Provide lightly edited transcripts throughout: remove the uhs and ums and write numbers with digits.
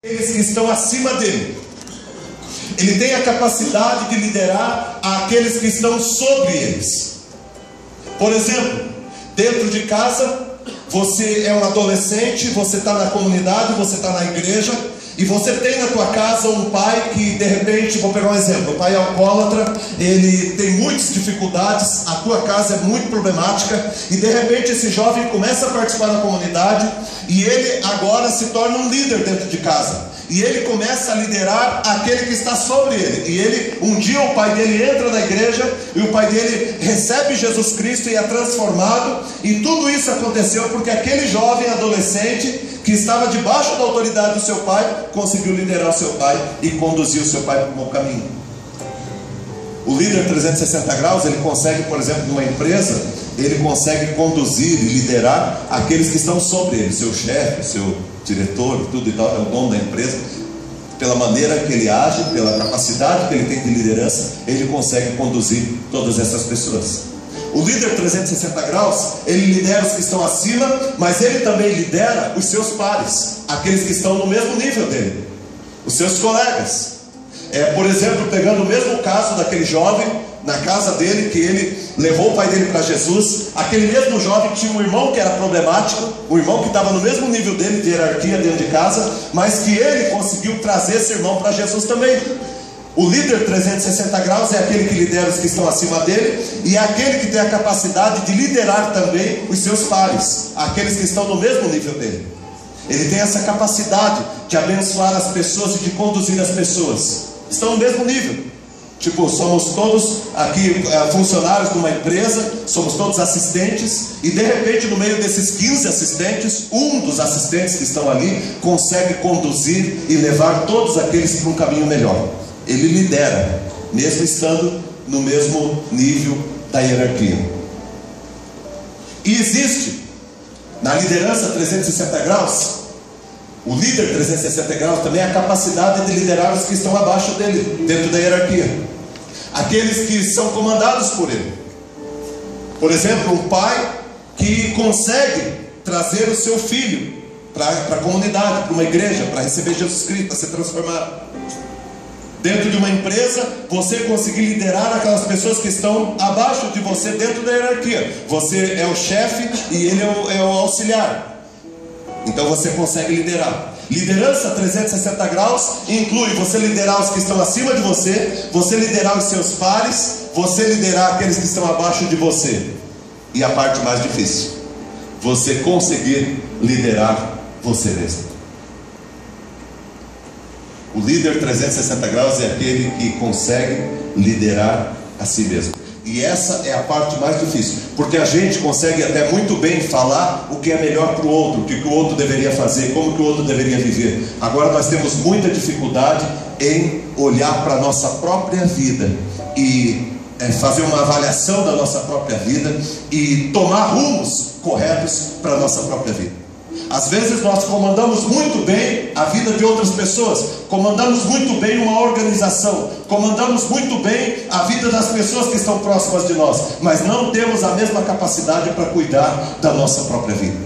aqueles que estão acima dele. Ele tem a capacidade de liderar aqueles que estão sobre eles. Por exemplo, dentro de casa, você é um adolescente, você está na comunidade, você está na igreja, e você tem na tua casa um pai que de repente, vou pegar um exemplo, o pai é alcoólatra, ele tem muitas dificuldades, a tua casa é muito problemática, e de repente esse jovem começa a participar da comunidade, e ele agora se torna um líder dentro de casa, e ele começa a liderar aquele que está sobre ele, e ele, um dia o pai dele entra na igreja, e o pai dele recebe Jesus Cristo e é transformado, e tudo isso aconteceu porque aquele jovem adolescente, que estava debaixo da autoridade do seu pai, conseguiu liderar o seu pai e conduzir o seu pai para o bom caminho. O líder 360 graus, ele consegue, por exemplo, numa empresa, ele consegue conduzir e liderar aqueles que estão sobre ele, seu chefe, seu diretor, tudo e tal, é o dono da empresa. Pela maneira que ele age, pela capacidade que ele tem de liderança, ele consegue conduzir todas essas pessoas. O líder 360 graus, ele lidera os que estão acima, mas ele também lidera os seus pares, aqueles que estão no mesmo nível dele, os seus colegas. Por exemplo, pegando o mesmo caso daquele jovem, na casa dele, que ele levou o pai dele para Jesus, aquele mesmo jovem tinha um irmão que era problemático, um irmão que estava no mesmo nível dele de hierarquia dentro de casa, mas que ele conseguiu trazer esse irmão para Jesus também. O líder 360 graus é aquele que lidera os que estão acima dele, e é aquele que tem a capacidade de liderar também os seus pares, aqueles que estão no mesmo nível dele. Ele tem essa capacidade de abençoar as pessoas e de conduzir as pessoas. Estão no mesmo nível. Tipo, somos todos aqui funcionários de uma empresa, somos todos assistentes, e de repente no meio desses 15 assistentes, um dos assistentes que estão ali consegue conduzir e levar todos aqueles para um caminho melhor. Ele lidera, mesmo estando no mesmo nível da hierarquia. E existe, na liderança 360 graus, o líder 360 graus também a capacidade de liderar os que estão abaixo dele, dentro da hierarquia. Aqueles que são comandados por ele. Por exemplo, um pai que consegue trazer o seu filho para a comunidade, para uma igreja, para receber Jesus Cristo, para ser transformado. Dentro de uma empresa, você conseguir liderar aquelas pessoas que estão abaixo de você dentro da hierarquia. Você é o chefe e ele é o auxiliar. Então você consegue liderar. Liderança 360 graus inclui você liderar os que estão acima de você liderar os seus pares, você liderar aqueles que estão abaixo de você. E a parte mais difícil, você conseguir liderar você mesmo. O líder 360 graus é aquele que consegue liderar a si mesmo. E essa é a parte mais difícil, porque a gente consegue até muito bem falar o que é melhor para o outro, o que o outro deveria fazer, como que o outro deveria viver. Agora nós temos muita dificuldade em olhar para a nossa própria vida e fazer uma avaliação da nossa própria vida e tomar rumos corretos para a nossa própria vida. Às vezes nós comandamos muito bem a vida de outras pessoas, comandamos muito bem uma organização, comandamos muito bem a vida das pessoas que estão próximas de nós, mas não temos a mesma capacidade para cuidar da nossa própria vida.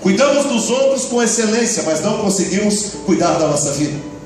Cuidamos dos outros com excelência, mas não conseguimos cuidar da nossa vida.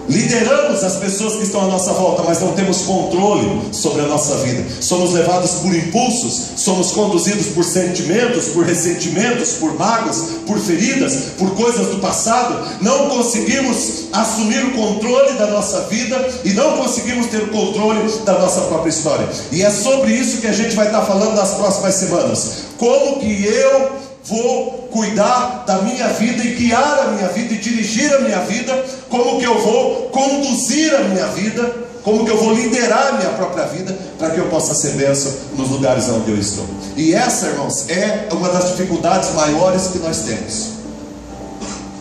Lideramos as pessoas que estão à nossa volta, mas não temos controle sobre a nossa vida. Somos levados por impulsos, somos conduzidos por sentimentos, por ressentimentos, por mágoas, por feridas, por coisas do passado. Não conseguimos assumir o controle da nossa vida e não conseguimos ter o controle da nossa própria história. E é sobre isso que a gente vai estar falando nas próximas semanas. Como que eu vou cuidar da minha vida e guiar a minha vida e dirigir a minha vida, como que eu vou conduzir a minha vida, como que eu vou liderar a minha própria vida, para que eu possa ser bênção nos lugares onde eu estou. E essa, irmãos, é uma das dificuldades maiores que nós temos.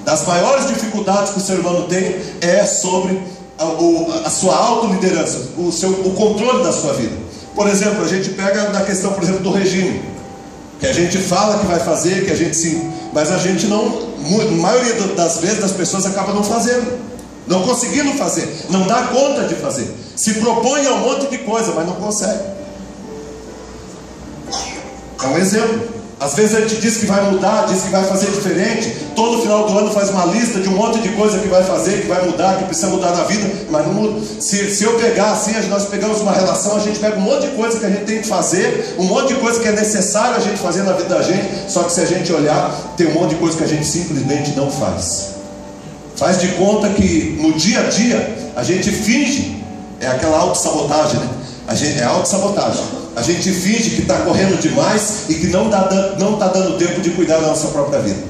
Das maiores dificuldades que o ser humano tem é sobre a sua autoliderança, o controle da sua vida. Por exemplo, a gente pega na questão, por exemplo, do regime, que a gente fala que vai fazer, que a gente sim, mas a gente não, a maioria das vezes as pessoas acabam não fazendo, não conseguindo fazer, não dá conta de fazer, se propõe a um monte de coisa, mas não consegue. É um exemplo. Às vezes a gente diz que vai mudar, diz que vai fazer diferente. Todo final do ano faz uma lista de um monte de coisa que vai fazer, que vai mudar, que precisa mudar na vida, mas não muda. Se eu pegar assim, nós pegamos uma relação, a gente pega um monte de coisa que a gente tem que fazer, um monte de coisa que é necessário a gente fazer na vida da gente. Só que se a gente olhar, tem um monte de coisa que a gente simplesmente não faz. Faz de conta que no dia a dia a gente finge, é aquela autossabotagem, né? É autossabotagem. A gente finge que está correndo demais e que não está dando tempo de cuidar da nossa própria vida.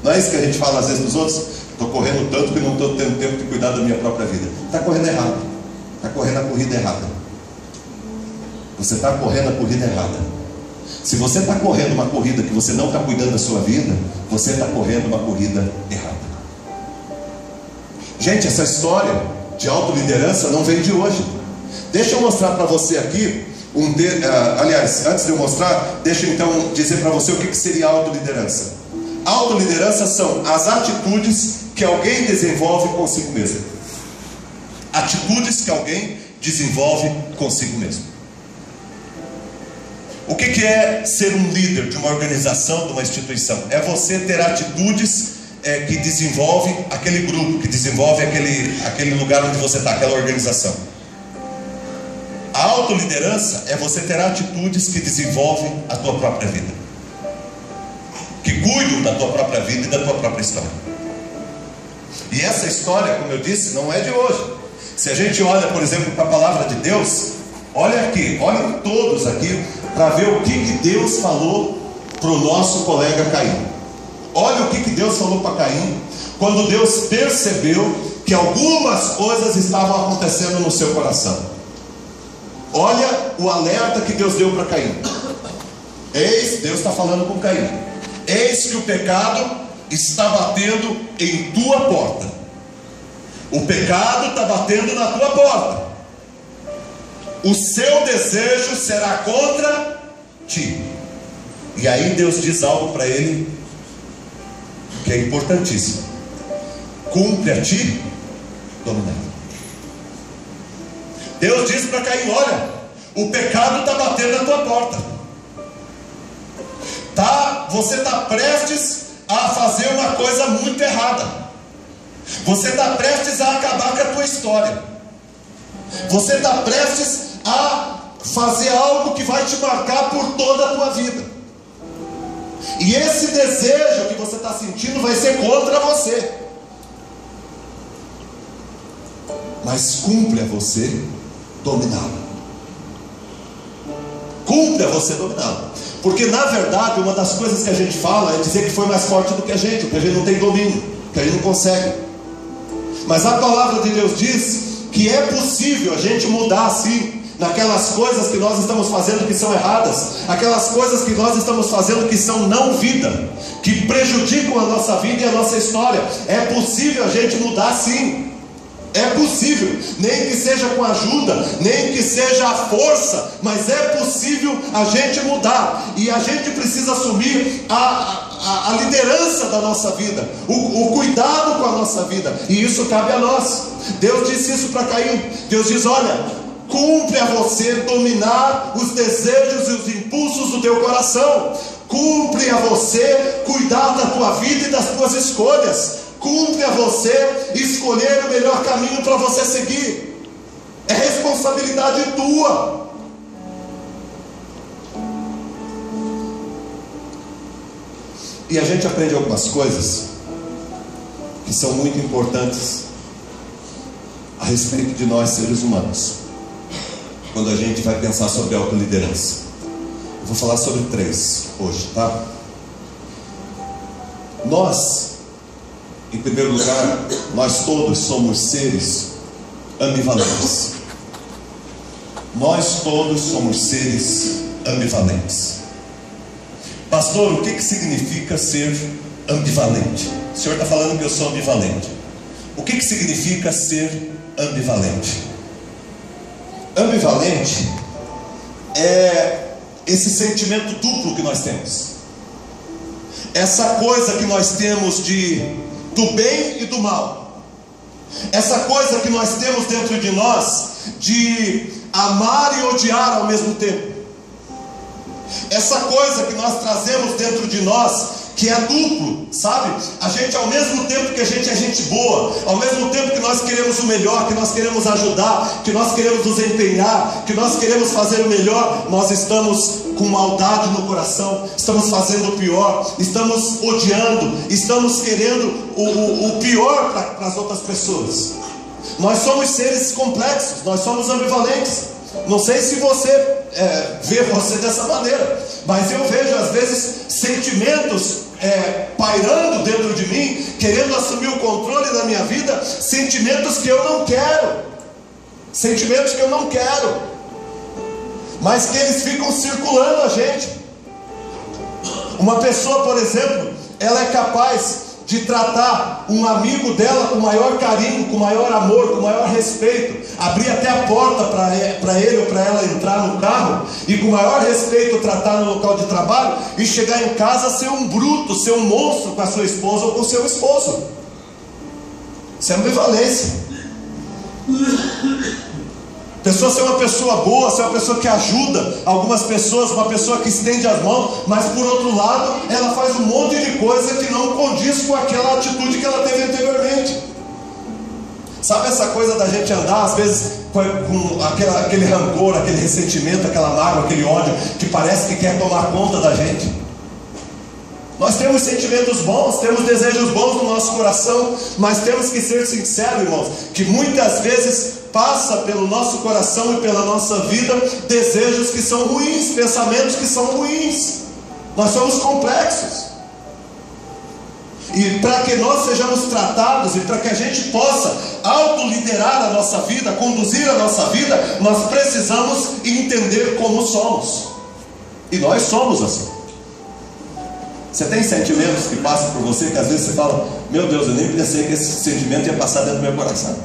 Não é isso que a gente fala às vezes para os outros? Estou correndo tanto que não estou tendo tempo de cuidar da minha própria vida. Está correndo errado. Está correndo a corrida errada. Você está correndo a corrida errada. Se você está correndo uma corrida que você não está cuidando da sua vida, você está correndo uma corrida errada. Gente, essa história de autoliderança não vem de hoje. Deixa eu mostrar para você aqui. Aliás, antes de eu mostrar, deixa eu então dizer para você o que seria autoliderança. Autoliderança são as atitudes que alguém desenvolve consigo mesmo. Atitudes que alguém desenvolve consigo mesmo. O que é ser um líder de uma organização, de uma instituição? É você ter atitudes que desenvolvem aquele grupo, que desenvolve aquele lugar onde você está, aquela organização. A autoliderança é você ter atitudes que desenvolvem a tua própria vida, que cuidam da tua própria vida e da tua própria história. E essa história, como eu disse, não é de hoje. Se a gente olha, por exemplo, para a palavra de Deus, olha aqui, olhem todos aqui, para ver o que Deus falou para o nosso colega Caim. Olha o que Deus falou para Caim, quando Deus percebeu que algumas coisas estavam acontecendo no seu coração. Olha o alerta que Deus deu para Caim. Deus está falando com Caim. Eis que o pecado está batendo em tua porta. O pecado está batendo na tua porta. O seu desejo será contra ti. E aí Deus diz algo para ele que é importantíssimo. Cumpre a ti dominar. Deus diz para Caim: olha, o pecado está batendo na tua porta. Você está prestes a fazer uma coisa muito errada. Você está prestes a acabar com a tua história. Você está prestes a fazer algo que vai te marcar por toda a tua vida. E esse desejo que você está sentindo vai ser contra você. Mas cumpre a você dominá-lo. Cumpre a você dominá-lo. Porque na verdade uma das coisas que a gente fala é dizer que foi mais forte do que a gente não tem domínio, que a gente não consegue. Mas a palavra de Deus diz que é possível a gente mudar sim, naquelas coisas que nós estamos fazendo que são erradas, aquelas coisas que nós estamos fazendo que são não vida, que prejudicam a nossa vida e a nossa história. É possível a gente mudar sim. É possível, nem que seja com ajuda, nem que seja a força, mas é possível a gente mudar. E a gente precisa assumir a liderança da nossa vida, o cuidado com a nossa vida, e isso cabe a nós. Deus disse isso para Caim. Deus diz: olha, cumpre a você dominar os desejos e os impulsos do teu coração. Cumpre a você cuidar da tua vida e das tuas escolhas. Cumpre a você escolher o melhor caminho para você seguir. É responsabilidade tua. E a gente aprende algumas coisas que são muito importantes a respeito de nós seres humanos, quando a gente vai pensar sobre autoliderança. Eu vou falar sobre 3 hoje, tá? Nós, em primeiro lugar, nós todos somos seres ambivalentes. Nós todos somos seres ambivalentes. Pastor, o que significa ser ambivalente? O senhor está falando que eu sou ambivalente. O que significa ser ambivalente? Ambivalente é esse sentimento duplo que nós temos. Essa coisa que nós temos do bem e do mal. Essa coisa que nós temos dentro de nós de amar e odiar ao mesmo tempo. Essa coisa que nós trazemos dentro de nós, que é duplo, sabe? A gente, ao mesmo tempo que a gente é gente boa, ao mesmo tempo que nós queremos o melhor, que nós queremos ajudar, que nós queremos nos empenhar, que nós queremos fazer o melhor, nós estamos com maldade no coração, estamos fazendo o pior, estamos odiando, estamos querendo o pior para as outras pessoas. Nós somos seres complexos, nós somos ambivalentes. Não sei se você vê você dessa maneira, mas eu vejo às vezes sentimentos pairando dentro de mim, querendo assumir o controle da minha vida, sentimentos que eu não quero, mas que eles ficam circulando a gente. Uma pessoa, por exemplo, ela é capaz de tratar um amigo dela com maior carinho, com maior amor, com maior respeito, abrir até a porta para ele ou para ela entrar no carro, e com maior respeito tratar no local de trabalho, e chegar em casa ser um bruto, ser um monstro com a sua esposa ou com o seu esposo. Isso é ambivalência. Pessoa ser uma pessoa boa, ser uma pessoa que ajuda algumas pessoas, uma pessoa que estende as mãos, mas por outro lado, ela faz um monte de coisa que não condiz com aquela atitude que ela teve anteriormente. Sabe essa coisa da gente andar, às vezes, com aquele rancor, aquele ressentimento, aquela mágoa, aquele ódio, que parece que quer tomar conta da gente? Nós temos sentimentos bons, temos desejos bons no nosso coração, mas temos que ser sinceros, irmãos, que muitas vezes passa pelo nosso coração e pela nossa vida desejos que são ruins, pensamentos que são ruins. Nós somos complexos. E para que nós sejamos tratados e para que a gente possa autoliderar a nossa vida, conduzir a nossa vida, nós precisamos entender como somos. E nós somos assim. Você tem sentimentos que passam por você que às vezes você fala: meu Deus, eu nem pensei que esse sentimento ia passar dentro do meu coração.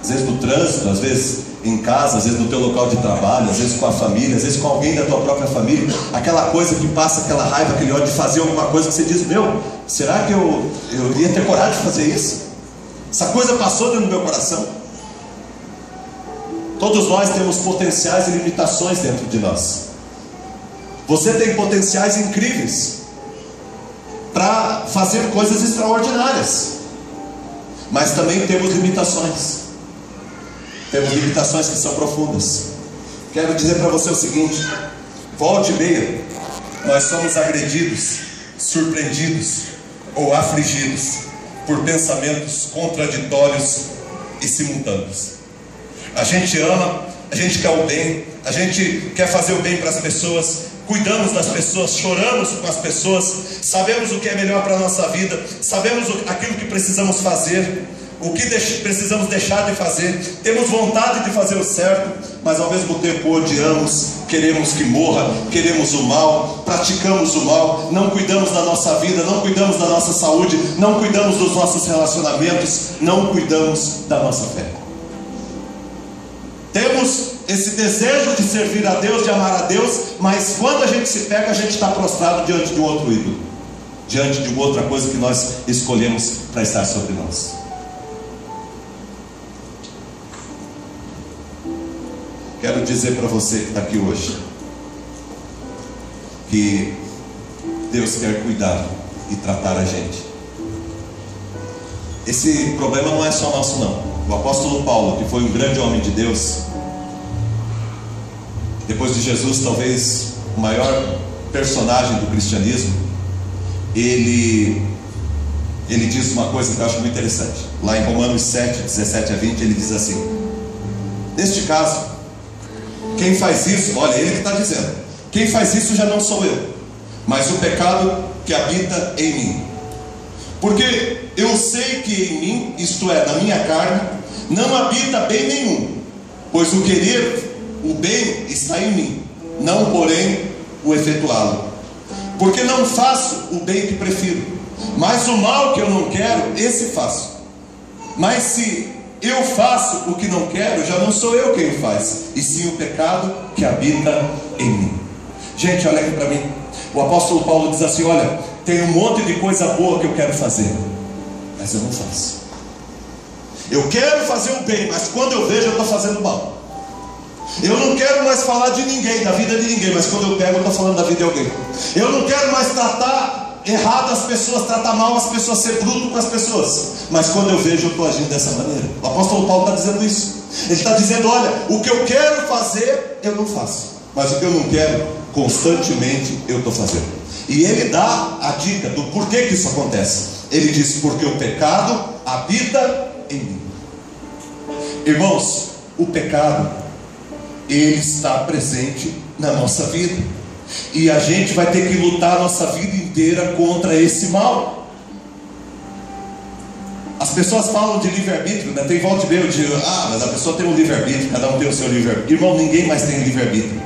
Às vezes no trânsito, às vezes em casa, às vezes no teu local de trabalho, às vezes com a família, às vezes com alguém da tua própria família, aquela coisa que passa, aquela raiva, aquele ódio de fazer alguma coisa que você diz: meu, será que eu ia ter coragem de fazer isso? Essa coisa passou dentro do meu coração. Todos nós temos potenciais e limitações dentro de nós. Você tem potenciais incríveis para fazer coisas extraordinárias, mas também temos limitações. Temos limitações que são profundas. Quero dizer para você o seguinte: volte e meia, nós somos agredidos, surpreendidos ou afligidos por pensamentos contraditórios e simultâneos. A gente ama, a gente quer o bem, a gente quer fazer o bem para as pessoas, cuidamos das pessoas, choramos com as pessoas, sabemos o que é melhor para a nossa vida, sabemos aquilo que precisamos fazer, o que precisamos deixar de fazer, temos vontade de fazer o certo, mas ao mesmo tempo odiamos, queremos que morra, queremos o mal, praticamos o mal, não cuidamos da nossa vida, não cuidamos da nossa saúde, não cuidamos dos nossos relacionamentos, não cuidamos da nossa fé. Temos esse desejo de servir a Deus, de amar a Deus, mas quando a gente se pega, a gente está prostrado diante de um outro ídolo, diante de uma outra coisa que nós escolhemos para estar sobre nós. Quero dizer para você que está aqui hoje, que Deus quer cuidar e tratar a gente. Esse problema não é só nosso não. O apóstolo Paulo, que foi um grande homem de Deus, depois de Jesus, talvez o maior personagem do cristianismo, ele diz uma coisa que eu acho muito interessante. Lá em Romanos 7, 17 a 20, ele diz assim: neste caso, quem faz isso, olha, ele que está dizendo, quem faz isso já não sou eu, mas o pecado que habita em mim. Porque eu sei que em mim, isto é, na minha carne, não habita bem nenhum, pois o querer o bem está em mim, não porém o efetuá-lo. Porque não faço o bem que prefiro, mas o mal que eu não quero, esse faço. Mas se eu faço o que não quero, já não sou eu quem faz, e sim o pecado que habita em mim. Gente, olha aqui para mim. O apóstolo Paulo diz assim: olha, tem um monte de coisa boa que eu quero fazer, mas eu não faço. Eu quero fazer o bem, mas quando eu vejo, eu estou fazendo mal. Eu não quero mais falar de ninguém, da vida de ninguém, mas quando eu pego, eu estou falando da vida de alguém. Eu não quero mais tratar errado as pessoas, tratar mal as pessoas, ser bruto com as pessoas, mas quando eu vejo, eu estou agindo dessa maneira. O apóstolo Paulo está dizendo isso. Ele está dizendo: olha, o que eu quero fazer, eu não faço, mas o que eu não quero, constantemente eu estou fazendo. E ele dá a dica do porquê que isso acontece. Ele diz: porque o pecado habita em mim. Irmãos, o pecado, ele está presente na nossa vida, e a gente vai ter que lutar a nossa vida inteira contra esse mal. As pessoas falam de livre-arbítrio, né? Tem volta e meia, eu digo: mas a pessoa tem um livre-arbítrio, cada um tem o seu livre-arbítrio. Irmão, ninguém mais tem livre-arbítrio.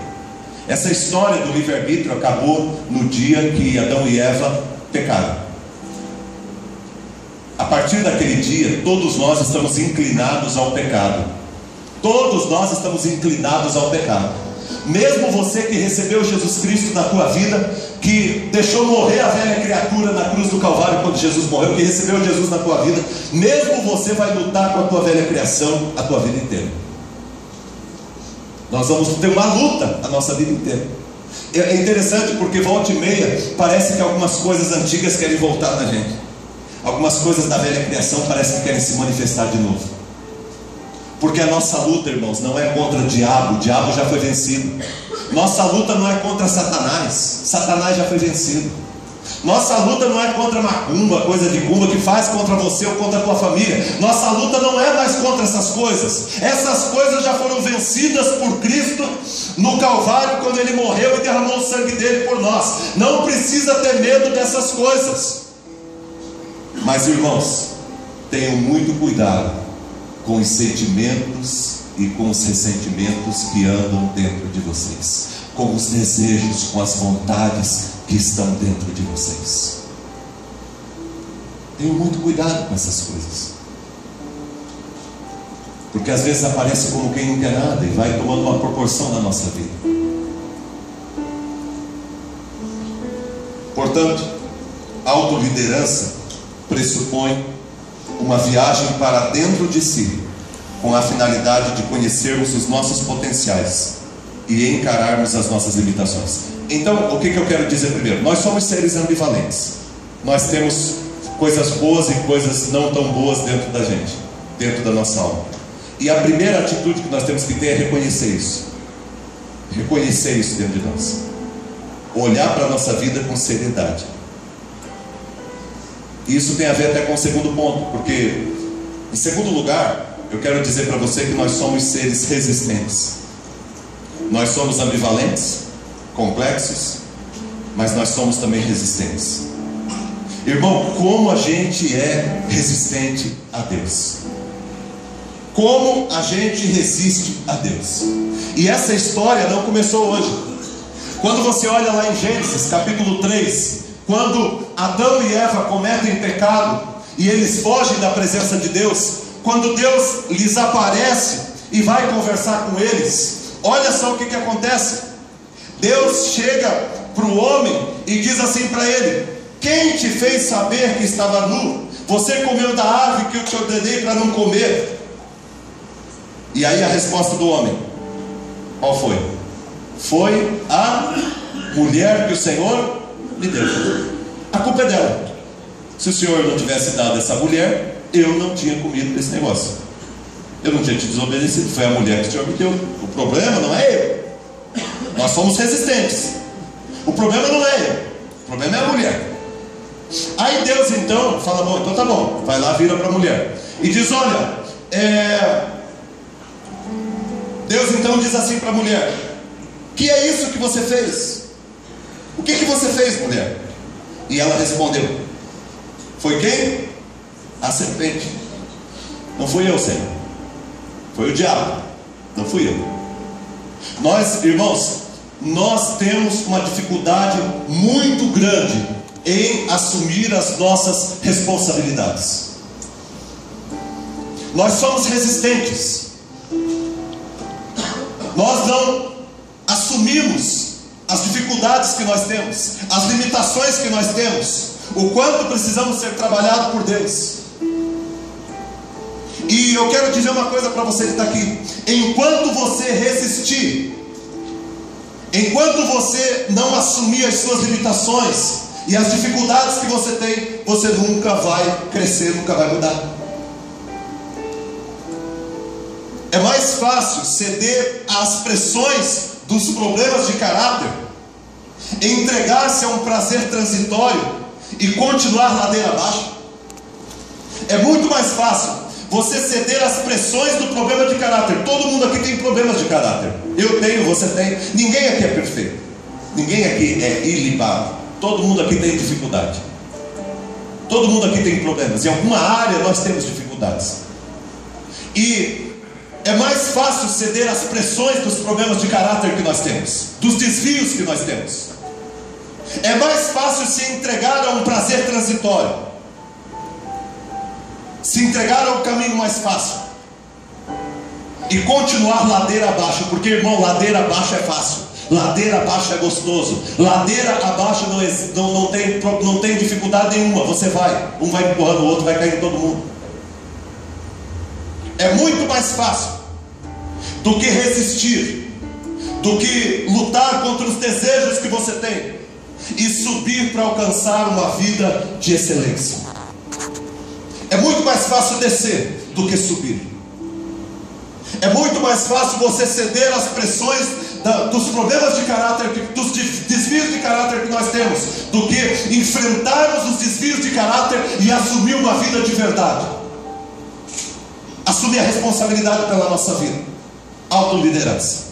Essa história do livre-arbítrio acabou no dia que Adão e Eva pecaram. A partir daquele dia, todos nós estamos inclinados ao pecado. Todos nós estamos inclinados ao pecado. Mesmo você que recebeu Jesus Cristo na tua vida, que deixou morrer a velha criatura na cruz do Calvário quando Jesus morreu, que recebeu Jesus na tua vida, mesmo você vai lutar com a tua velha criação a tua vida inteira. Nós vamos ter uma luta a nossa vida inteira. É interessante porque volta e meia parece que algumas coisas antigas querem voltar na gente. Algumas coisas da velha criação parece que querem se manifestar de novo. Porque a nossa luta, irmãos, não é contra o diabo já foi vencido. Nossa luta não é contra Satanás já foi vencido. Nossa luta não é contra macumba, coisa de cumba que faz contra você ou contra a tua família. Nossa luta não é mais contra essas coisas. Essas coisas já foram vencidas por Cristo no Calvário, quando Ele morreu e derramou o sangue dele por nós. Não precisa ter medo dessas coisas. Mas, irmãos, tenham muito cuidado com os sentimentos e com os ressentimentos que andam dentro de vocês, com os desejos, com as vontades que estão dentro de vocês. Tenham muito cuidado com essas coisas, porque às vezes aparece como quem não quer nada e vai tomando uma proporção na nossa vida. Portanto, a autoliderança pressupõe uma viagem para dentro de si, com a finalidade de conhecermos os nossos potenciais e encararmos as nossas limitações. Então, o que eu quero dizer primeiro? Nós somos seres ambivalentes. Nós temos coisas boas e coisas não tão boas dentro da gente, dentro da nossa alma. E a primeira atitude que nós temos que ter é reconhecer isso. Reconhecer isso dentro de nós. Olhar para a nossa vida com seriedade. Isso tem a ver até com o segundo ponto, porque, em segundo lugar, eu quero dizer para você que nós somos seres resistentes. Nós somos ambivalentes, complexos, mas nós somos também resistentes. Irmão, como a gente é resistente a Deus. Como a gente resiste a Deus. E essa história não começou hoje. Quando você olha lá em Gênesis, capítulo 3, quando Adão e Eva cometem pecado e eles fogem da presença de Deus, quando Deus lhes aparece e vai conversar com eles, olha só o que acontece. Deus chega para o homem e diz assim para ele: quem te fez saber que estava nu? Você comeu da árvore que eu te ordenei para não comer. E aí a resposta do homem, qual foi? Foi a mulher que o Senhor me deu. A culpa é dela. Se o Senhor não tivesse dado essa mulher, eu não tinha comido desse negócio. Eu não tinha te desobedecido. Foi a mulher que o Senhor me deu. O problema não é eu. Nós somos resistentes. O problema não é eu. O problema é a mulher. Aí Deus então fala: bom, então tá bom. Vai lá, vira para a mulher e diz: olha, Deus então diz assim para a mulher: que é isso que você fez? O que você fez, mulher? E ela respondeu: foi quem? A serpente. Não fui eu, Senhor. Foi o diabo. Não fui eu. Nós, irmãos, nós temos uma dificuldade muito grande em assumir as nossas responsabilidades. Nós somos resistentes. Nós não assumimos as dificuldades que nós temos, as limitações que nós temos, o quanto precisamos ser trabalhados por Deus. E eu quero dizer uma coisa para você que está aqui: enquanto você resistir, enquanto você não assumir as suas limitações e as dificuldades que você tem, você nunca vai crescer, nunca vai mudar. É mais fácil ceder às pressões dos problemas de caráter, entregar-se a um prazer transitório e continuar ladeira abaixo. É muito mais fácil você ceder às pressões do problema de caráter. Todo mundo aqui tem problemas de caráter. Eu tenho, você tem. Ninguém aqui é perfeito. Ninguém aqui é ilibado. Todo mundo aqui tem dificuldade. Todo mundo aqui tem problemas. Em alguma área nós temos dificuldades. E é mais fácil ceder às pressões dos problemas de caráter que nós temos, dos desvios que nós temos. É mais fácil se entregar a um prazer transitório, se entregar ao caminho mais fácil e continuar ladeira abaixo. Porque, irmão, ladeira abaixo é fácil, ladeira abaixo é gostoso, ladeira abaixo não tem dificuldade nenhuma. Você vai, um vai empurrando o outro, vai caindo todo mundo. É muito mais fácil do que resistir, do que lutar contra os desejos que você tem e subir para alcançar uma vida de excelência. É muito mais fácil descer do que subir. É muito mais fácil você ceder às pressões dos problemas de caráter, dos desvios de caráter que nós temos, do que enfrentarmos os desvios de caráter e assumir uma vida de verdade. Assumir a responsabilidade pela nossa vida. Autoliderança.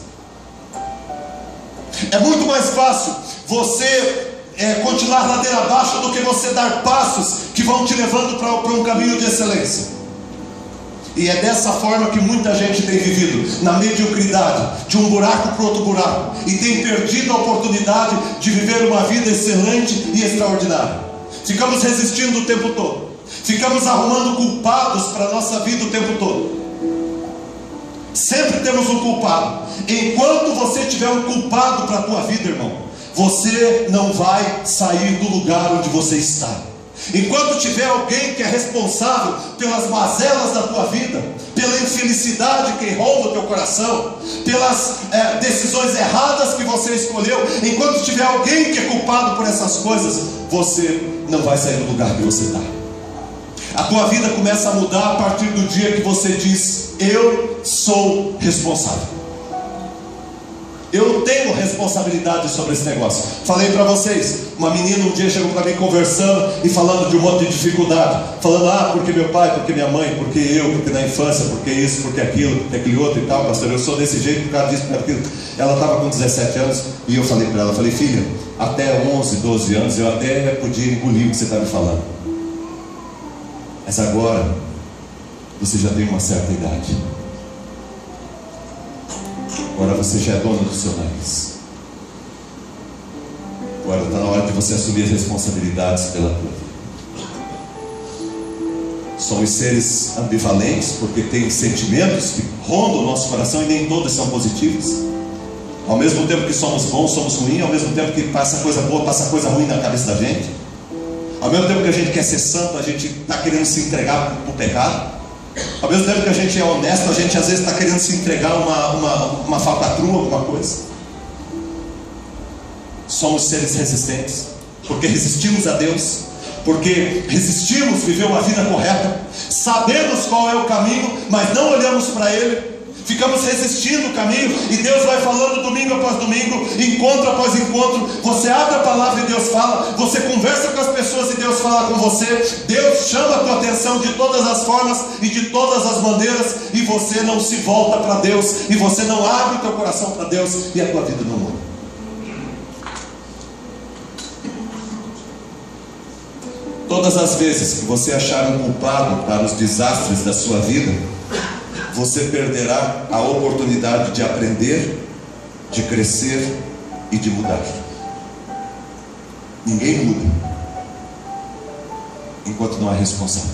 É muito mais fácil você continuar ladeira abaixo do que você dar passos que vão te levando para um caminho de excelência. E é dessa forma que muita gente tem vivido, na mediocridade, de um buraco para outro buraco, e tem perdido a oportunidade de viver uma vida excelente e extraordinária. Ficamos resistindo o tempo todo, ficamos arrumando culpados para a nossa vida o tempo todo. Sempre temos um culpado. Enquanto você tiver um culpado para a tua vida, irmão, você não vai sair do lugar onde você está. Enquanto tiver alguém que é responsável pelas mazelas da tua vida, pela infelicidade que ronda o teu coração, pelas decisões erradas que você escolheu, enquanto tiver alguém que é culpado por essas coisas, você não vai sair do lugar que você está. A tua vida começa a mudar a partir do dia que você diz: eu sou responsável. Eu tenho responsabilidade sobre esse negócio. Falei para vocês, uma menina um dia chegou para mim conversando e falando de um monte de dificuldade, falando: porque meu pai, porque minha mãe, porque eu, porque na infância, porque isso, porque aquilo, porque aquele outro e tal, pastor, eu sou desse jeito por causa disso, por causa daquilo. Ela estava com 17 anos e eu falei para ela, falei: filha, até 11, 12 anos eu até podia engolir o que você está me falando, mas agora você já tem uma certa idade. Agora você já é dona do seu nariz. Agora está na hora de você assumir as responsabilidades pela tua vida. Somos seres ambivalentes, porque tem sentimentos que rondam o nosso coração e nem todos são positivos. Ao mesmo tempo que somos bons, somos ruins. Ao mesmo tempo que passa coisa boa, passa coisa ruim na cabeça da gente. Ao mesmo tempo que a gente quer ser santo, a gente está querendo se entregar para o pecado. Ao mesmo tempo que a gente é honesto, a gente às vezes está querendo se entregar uma falcatrua, alguma coisa. Somos seres resistentes, porque resistimos a Deus, porque resistimos viver uma vida correta, sabemos qual é o caminho, mas não olhamos para Ele. Ficamos resistindo o caminho, e Deus vai falando domingo após domingo, encontro após encontro. Você abre a palavra e Deus fala, você conversa com as pessoas e Deus fala com você. Deus chama a tua atenção de todas as formas e de todas as maneiras, e você não se volta para Deus, e você não abre o teu coração para Deus, e a tua vida não muda. Todas as vezes que você achar um culpado para os desastres da sua vida, você perderá a oportunidade de aprender, de crescer e de mudar. Ninguém muda enquanto não é responsável.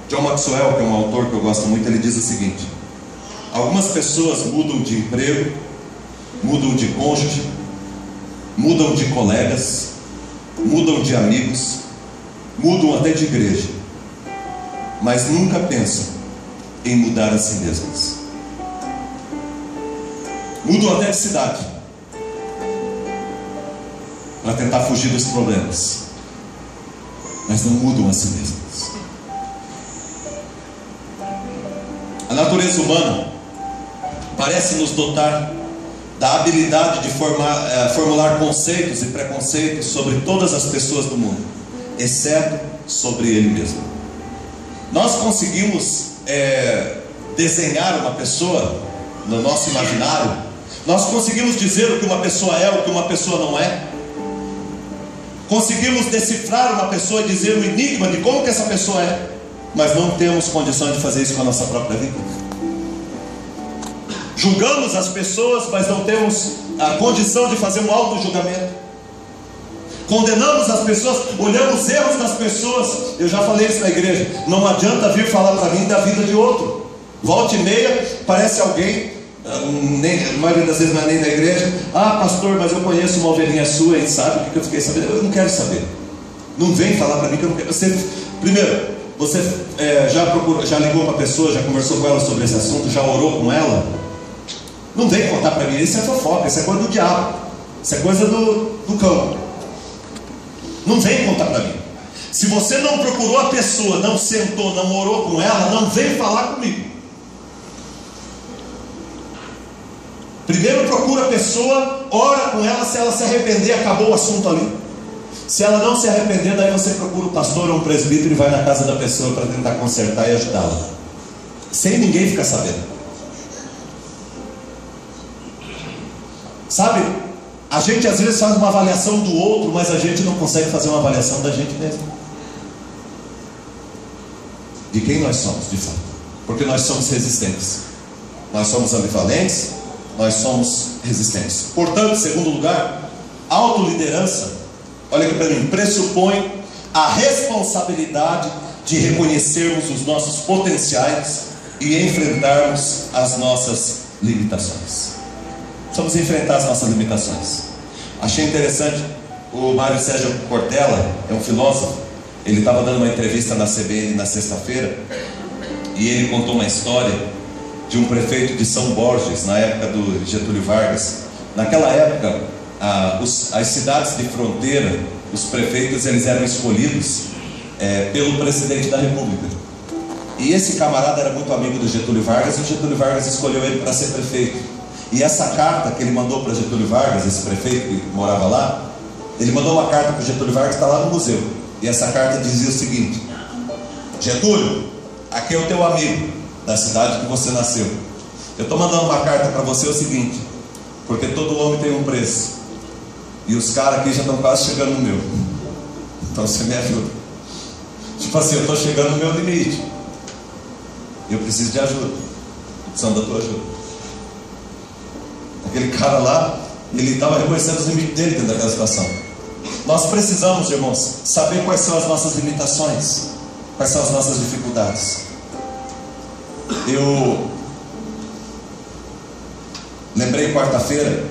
John Maxwell, que é um autor que eu gosto muito, ele diz o seguinte: algumas pessoas mudam de emprego, mudam de cônjuge, mudam de colegas, mudam de amigos, mudam até de igreja, mas nunca pensam em mudar a si mesmas. Mudam até de cidade para tentar fugir dos problemas, mas não mudam a si mesmas. A natureza humana parece nos dotar da habilidade de formular conceitos e preconceitos sobre todas as pessoas do mundo, exceto sobre ele mesmo. Nós conseguimos desenhar uma pessoa no nosso imaginário. Nós conseguimos dizer o que uma pessoa é, o que uma pessoa não é. Conseguimos decifrar uma pessoa e dizer o enigma de como que essa pessoa é, mas não temos condição de fazer isso com a nossa própria vida. Julgamos as pessoas, mas não temos a condição de fazer um auto-julgamento. Condenamos as pessoas, olhamos erros das pessoas. Eu já falei isso na igreja. Não adianta vir falar para mim da vida de outro. Volta e meia, parece alguém, a maioria das vezes não é nem da igreja. Ah, pastor, mas eu conheço uma ovelhinha sua, e sabe o que eu fiquei sabendo? Eu não quero saber. Não vem falar para mim que eu não quero. Primeiro, você já ligou para a pessoa, já conversou com ela sobre esse assunto, já orou com ela? Não vem contar para mim, isso é fofoca, isso é coisa do diabo, isso é coisa do cão. Não vem contar para mim. Se você não procurou a pessoa, não sentou, não orou com ela, não vem falar comigo. Primeiro procura a pessoa, ora com ela, se ela se arrepender, acabou o assunto ali. Se ela não se arrepender, daí você procura o pastor ou um presbítero e vai na casa da pessoa para tentar consertar e ajudá-la, sem ninguém ficar sabendo. Sabe, a gente às vezes faz uma avaliação do outro, mas a gente não consegue fazer uma avaliação da gente mesmo. De quem nós somos, de fato. Porque nós somos resistentes. Nós somos ambivalentes, nós somos resistentes. Portanto, em segundo lugar, autoliderança, olha aqui para mim, pressupõe a responsabilidade de reconhecermos os nossos potenciais e enfrentarmos as nossas limitações. Precisamos enfrentar as nossas limitações. Achei interessante, o Mário Sérgio Cortella é um filósofo. Ele estava dando uma entrevista na CBN na sexta-feira, e ele contou uma história de um prefeito de São Borges, na época do Getúlio Vargas. Naquela época, as cidades de fronteira, os prefeitos, eles eram escolhidos pelo presidente da República. E esse camarada era muito amigo do Getúlio Vargas, e o Getúlio Vargas escolheu ele para ser prefeito. E essa carta que ele mandou para Getúlio Vargas, esse prefeito que morava lá, ele mandou uma carta para Getúlio Vargas, está lá no museu. E essa carta dizia o seguinte: Getúlio, aqui é o teu amigo da cidade que você nasceu. Eu estou mandando uma carta para você, é o seguinte, porque todo homem tem um preço, e os caras aqui já estão quase chegando no meu. Então você me ajuda. Tipo assim, eu estou chegando no meu limite, eu preciso de ajuda, estou precisando da tua ajuda. Aquele cara lá, ele estava reconhecendo os limites dele dentro daquela situação. Nós precisamos, irmãos, saber quais são as nossas limitações, quais são as nossas dificuldades. Eu lembrei quarta-feira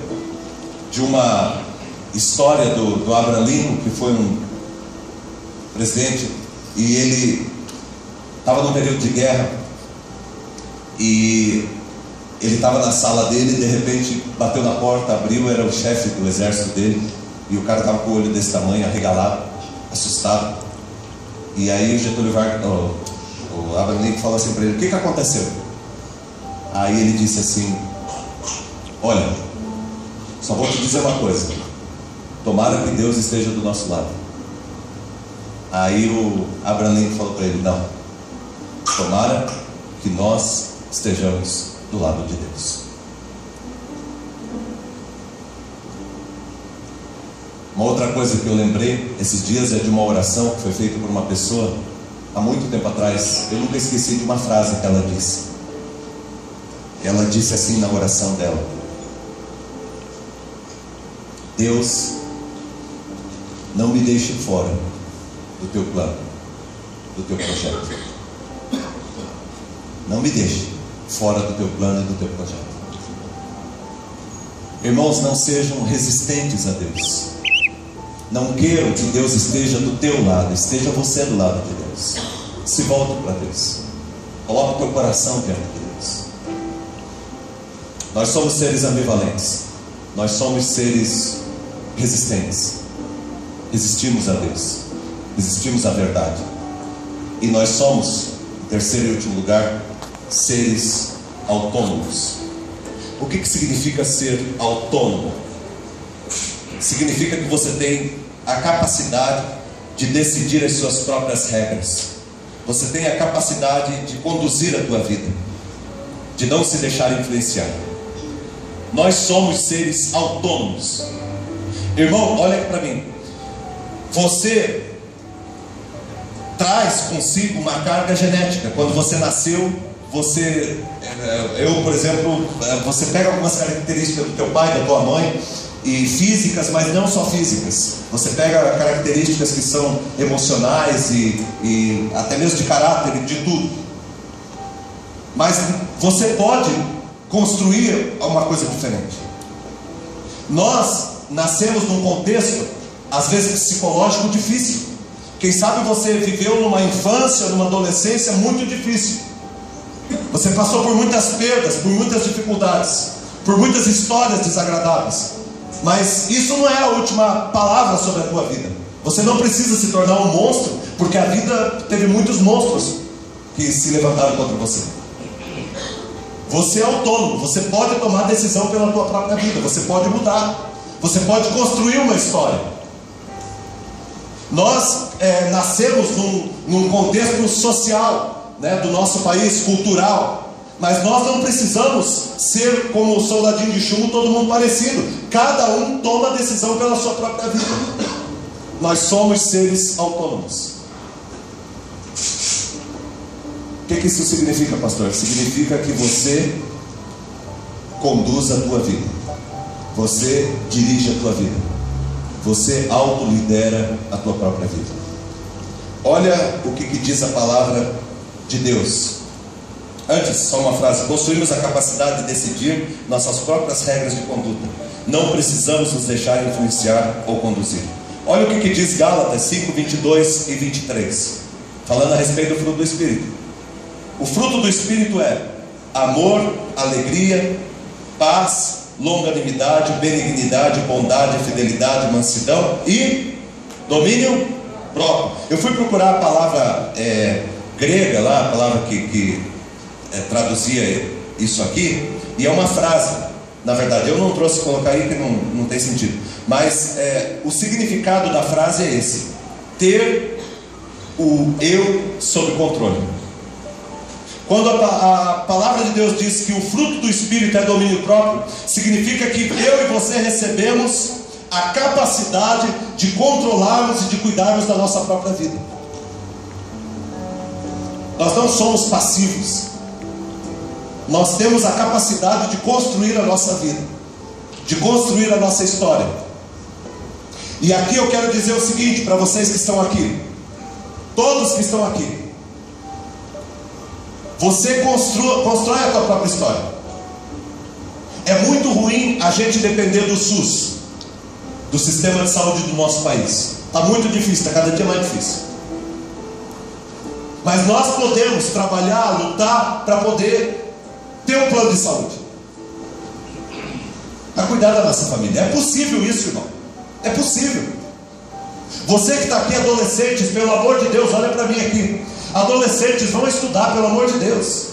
de uma história do Abraham Lincoln, que foi um presidente, e ele estava num período de guerra, e ele estava na sala dele e de repente bateu na porta, abriu, era o chefe do exército dele, e o cara estava com o olho desse tamanho, arregalado, assustado. E aí o Getúlio Vargas, o Abraham Lincoln falou assim para ele: o que aconteceu? Aí ele disse assim: olha, só vou te dizer uma coisa, tomara que Deus esteja do nosso lado. Aí o Abraham Lincoln falou para ele: não, tomara que nós estejamos do lado de Deus. Uma outra coisa que eu lembrei esses dias é de uma oração que foi feita por uma pessoa há muito tempo atrás. Eu nunca esqueci de uma frase que ela disse. Ela disse assim na oração dela: Deus, não me deixe fora do teu plano, do teu projeto. Não me deixe fora do teu plano e do teu projeto. Irmãos, não sejam resistentes a Deus. não queiram que Deus esteja do teu lado, esteja você do lado de Deus. Se volte para Deus, coloque o teu coração diante de Deus. Nós somos seres ambivalentes, nós somos seres resistentes, resistimos a Deus, resistimos à verdade, e nós somos, em terceiro e último lugar, seres autônomos. O que significa ser autônomo? Significa que você tem a capacidade de decidir as suas próprias regras. Você tem a capacidade de conduzir a tua vida, de não se deixar influenciar. Nós somos seres autônomos. Irmão, olha aqui para mim. Você traz consigo uma carga genética. Quando você nasceu, eu, por exemplo, você pega algumas características do teu pai, da tua mãe, e físicas, mas não só físicas. Você pega características que são emocionais e até mesmo de caráter, de tudo. Mas você pode construir uma coisa diferente. Nós nascemos num contexto, às vezes psicológico, difícil. Quem sabe você viveu numa infância, numa adolescência muito difícil. Você passou por muitas perdas, por muitas dificuldades, por muitas histórias desagradáveis. Mas isso não é a última palavra sobre a tua vida. Você não precisa se tornar um monstro, porque a vida teve muitos monstros que se levantaram contra você. Você é autônomo, você pode tomar decisão pela tua própria vida, você pode mudar, você pode construir uma história. Nós nascemos num contexto social, né, do nosso país, cultural. Mas nós não precisamos ser como o soldadinho de chumbo, todo mundo parecido. Cada um toma a decisão pela sua própria vida. Nós somos seres autônomos. O que isso significa, pastor? Significa que você conduz a tua vida, você dirige a tua vida, você autolidera a tua própria vida. Olha o que diz a palavra de Deus. Antes, só uma frase: possuímos a capacidade de decidir nossas próprias regras de conduta. Não precisamos nos deixar influenciar ou conduzir. Olha o que diz Gálatas 5, 22 e 23, falando a respeito do fruto do Espírito. O fruto do Espírito é amor, alegria, paz, longanimidade, benignidade, bondade, fidelidade, mansidão e domínio próprio. Eu fui procurar a palavra grega lá, a palavra que traduzia isso aqui, e é uma frase. Na verdade, eu não trouxe colocar aí, que não tem sentido. Mas o significado da frase é esse: ter o eu sob controle. Quando a palavra de Deus diz que o fruto do Espírito é domínio próprio, significa que eu e você recebemos a capacidade de controlarmos e de cuidarmos da nossa própria vida. Nós não somos passivos. Nós temos a capacidade de construir a nossa vida, de construir a nossa história. E aqui eu quero dizer o seguinte para vocês que estão aqui, todos que estão aqui: você constrói a tua própria história. É muito ruim a gente depender do SUS, do sistema de saúde do nosso país. Está muito difícil, está cada dia mais difícil. Mas nós podemos trabalhar, lutar para poder ter um plano de saúde, para cuidar da nossa família. É possível isso, irmão. É possível. Você que está aqui, adolescentes, pelo amor de Deus, olha para mim aqui. Adolescentes, vão estudar, pelo amor de Deus.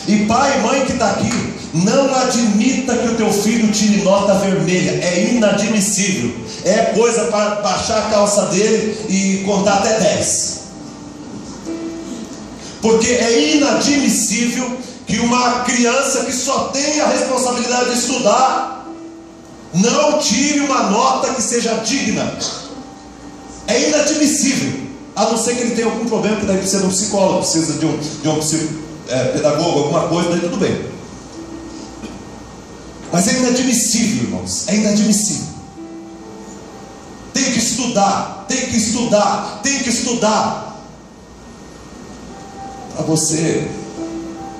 E pai e mãe que está aqui, não admita que o teu filho tire nota vermelha. É inadmissível. É coisa para baixar a calça dele e contar até 10. Porque é inadmissível que uma criança que só tem a responsabilidade de estudar não tire uma nota que seja digna. É inadmissível. A não ser que ele tenha algum problema, que daí precisa de um psicólogo, precisa de um pedagogo, alguma coisa, daí tudo bem. Mas é inadmissível, irmãos. É inadmissível. Tem que estudar, tem que estudar, tem que estudar, para você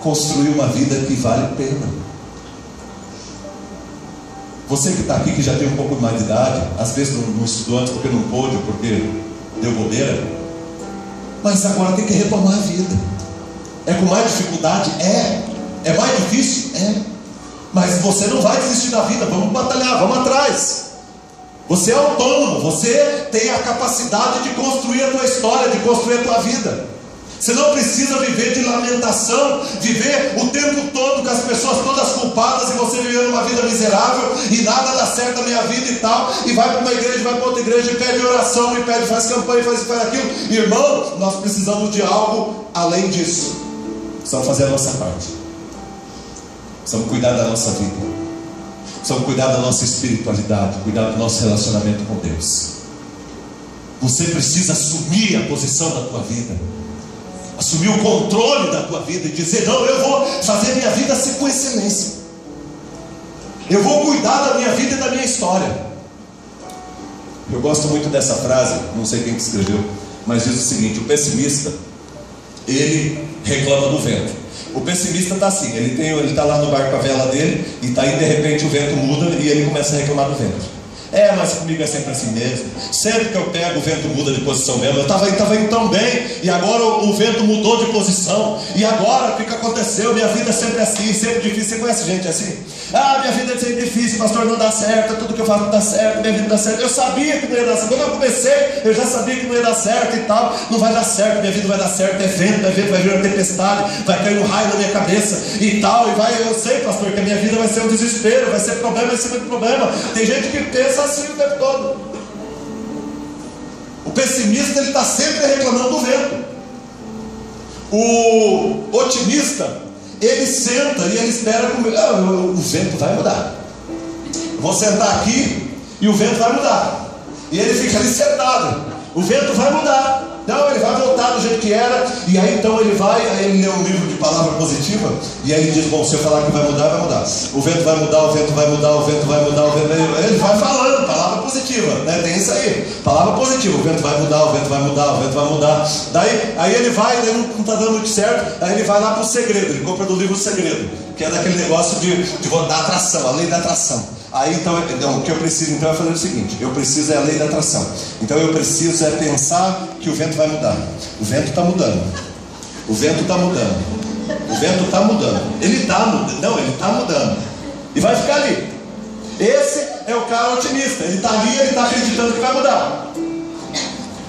construir uma vida que vale a pena. Você que está aqui, que já tem um pouco mais de idade, às vezes não estudou antes porque não pôde, porque deu bobeira, mas agora tem que retomar a vida. É com mais dificuldade? É mais difícil? Mas você não vai desistir da vida. Vamos batalhar, vamos atrás. Você é autônomo, você tem a capacidade de construir a tua história, de construir a tua vida. Você não precisa viver de lamentação, viver o tempo todo com as pessoas todas culpadas, e você vivendo uma vida miserável, e nada dá certo na minha vida e tal, e vai para uma igreja, vai para outra igreja, e pede oração, e pede, faz campanha, faz aquilo. Irmão, nós precisamos de algo além disso. Precisamos fazer a nossa parte. Precisamos cuidar da nossa vida. Precisamos cuidar da nossa espiritualidade, cuidar do nosso relacionamento com Deus. Você precisa assumir a posição da tua vida, assumir o controle da tua vida e dizer: não, eu vou fazer minha vida ser com excelência. Eu vou cuidar da minha vida e da minha história. Eu gosto muito dessa frase, não sei quem que escreveu, mas diz o seguinte: o pessimista, ele reclama do vento. O pessimista está assim, ele está lá no barco com a vela dele, e está aí, de repente o vento muda e ele começa a reclamar do vento. Mas comigo é sempre assim mesmo. Sempre que eu pego, o vento muda de posição mesmo. Eu estava indo tão bem, e agora o vento mudou de posição. E agora o que aconteceu? Minha vida é sempre assim, sempre difícil. Você conhece gente assim? Minha vida é sempre difícil, pastor, não dá certo, tudo que eu faço não dá certo, minha vida não dá certo. Eu sabia que não ia dar certo. Quando eu comecei, eu já sabia que não ia dar certo e tal. Não vai dar certo, minha vida vai dar certo. É vento, vai vir uma tempestade, vai cair um raio na minha cabeça e tal. Eu sei, pastor, que a minha vida vai ser um desespero, vai ser problema em cima de problema. Tem gente que pensa assim o tempo todo. O pessimista, ele está sempre reclamando do vento. O otimista, ele senta e ele espera comigo: o vento vai mudar. Eu vou sentar aqui e o vento vai mudar. E ele fica ali sentado: o vento vai mudar. Não, ele vai voltar do jeito que era. E aí então ele lê um livro de palavra positiva, e aí ele diz: bom, se eu falar que vai mudar, vai mudar. O vento vai mudar, o vento vai mudar, o vento vai mudar, o vento vai mudar. Ele vai falando, palavra positiva, né? Tem isso aí, palavra positiva: o vento vai mudar, o vento vai mudar, o vento vai mudar. Aí ele vai, daí não está dando muito certo. Aí ele vai lá para o segredo, ele compra do livro O Segredo, que é daquele negócio da atração, a lei da atração. Aí então, o que eu preciso então é fazer o seguinte: eu preciso a lei da atração. Então eu preciso pensar que o vento vai mudar. O vento está mudando. O vento está mudando. O vento está mudando. Ele está mudando. Não, ele está mudando. E vai ficar ali. Esse é o cara otimista. Ele está ali, ele está acreditando que vai mudar.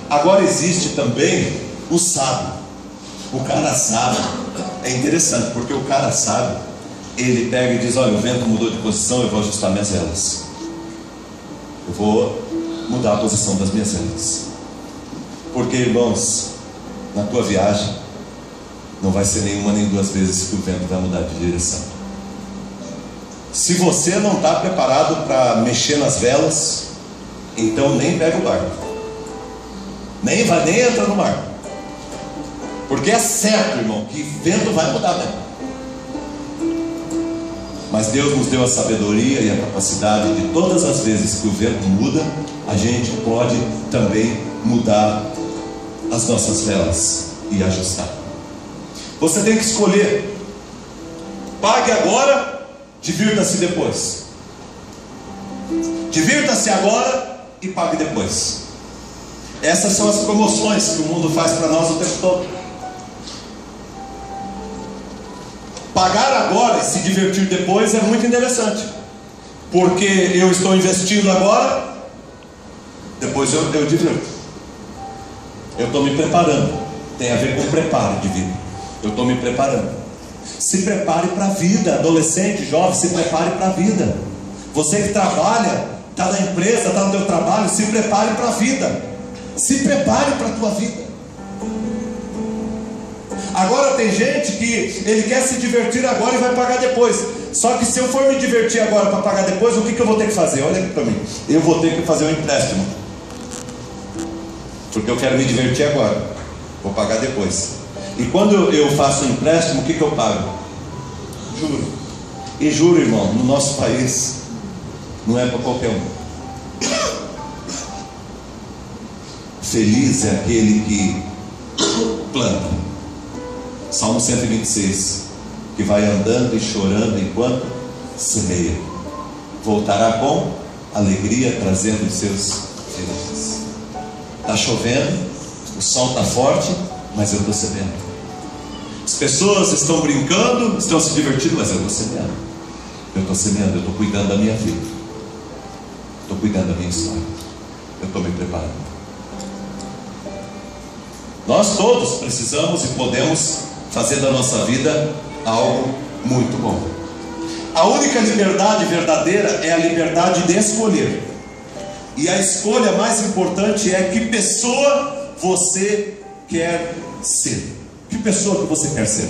Agora existe também o sábio. O cara sábio é interessante, porque o cara sábio, ele pega e diz: olha, o vento mudou de posição, eu vou ajustar minhas velas. Eu vou mudar a posição das minhas velas. Porque, irmãos, na tua viagem não vai ser nenhuma nem duas vezes que o vento vai mudar de direção. Se você não está preparado para mexer nas velas, então nem pega o barco, nem entra no mar. Porque é certo, irmão, que vento vai mudar mesmo. Mas Deus nos deu a sabedoria e a capacidade de, todas as vezes que o vento muda, a gente pode também mudar as nossas velas e ajustar. Você tem que escolher: pague agora, divirta-se depois. Divirta-se agora e pague depois. Essas são as promoções que o mundo faz para nós o tempo todo. Pagar agora e se divertir depois é muito interessante, porque eu estou investindo agora, depois eu divirto. Eu estou me preparando. Tem a ver com preparo de vida. Eu estou me preparando. Se prepare para a vida. Adolescente, jovem, se prepare para a vida. Você que trabalha, está na empresa, está no teu trabalho, se prepare para a vida. Se prepare para a tua vida. Agora tem gente que ele quer se divertir agora e vai pagar depois. Só que se eu for me divertir agora para pagar depois, o que eu vou ter que fazer? Olha aqui para mim. Eu vou ter que fazer um empréstimo, porque eu quero me divertir agora, vou pagar depois. E quando eu faço um empréstimo, o que eu pago? Juro. E juro, irmão, no nosso país não é para qualquer um. Feliz é aquele que planta. Salmo 126, que vai andando e chorando enquanto semeia. voltará com alegria, trazendo os seus filhos. Está chovendo, o sol está forte, mas eu estou semeando. As pessoas estão brincando, estão se divertindo, mas eu estou semeando. Eu estou semeando, eu estou cuidando da minha vida, estou cuidando da minha história, eu estou me preparando. Nós todos precisamos e podemos fazer da nossa vida algo muito bom. A única liberdade verdadeira é a liberdade de escolher. E a escolha mais importante é que pessoa você quer ser. Que pessoa que você quer ser?